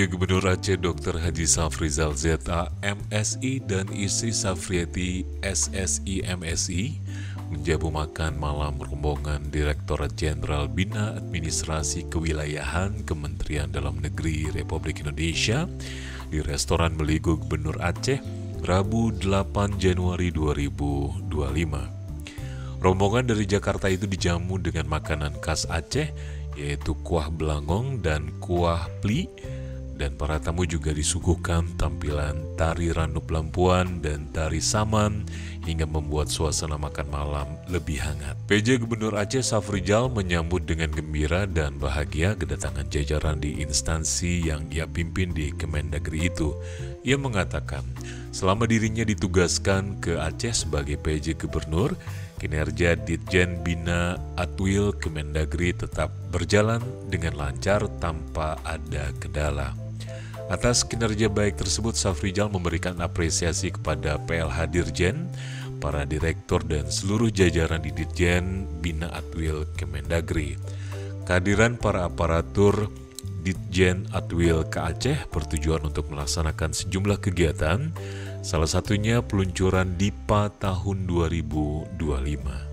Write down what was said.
PJ Gubernur Aceh Dr. Haji Safrizal ZA, MSI dan istri Safriati SSI MSI menjamu makan malam rombongan Direktorat Jenderal Bina Administrasi Kewilayahan Kementerian Dalam Negeri Republik Indonesia di restoran Meligo Gubernur Aceh, Rabu 8 Januari 2025. Rombongan dari Jakarta itu dijamu dengan makanan khas Aceh, yaitu kuah belangong dan kuah pli, dan para tamu juga disuguhkan tampilan tari Randup Lampuan dan tari Saman hingga membuat suasana makan malam lebih hangat. PJ Gubernur Aceh Safrizal menyambut dengan gembira dan bahagia kedatangan jajaran di instansi yang ia pimpin di Kemendagri itu. Ia mengatakan, selama dirinya ditugaskan ke Aceh sebagai PJ Gubernur, kinerja Ditjen Bina Atwil Kemendagri tetap berjalan dengan lancar tanpa ada kendala. Atas kinerja baik tersebut, Safrizal memberikan apresiasi kepada PLH Dirjen, para direktur dan seluruh jajaran di Ditjen Bina Atwil Kemendagri. Kehadiran para aparatur Ditjen Atwil ke Aceh bertujuan untuk melaksanakan sejumlah kegiatan, salah satunya peluncuran DIPA tahun 2025.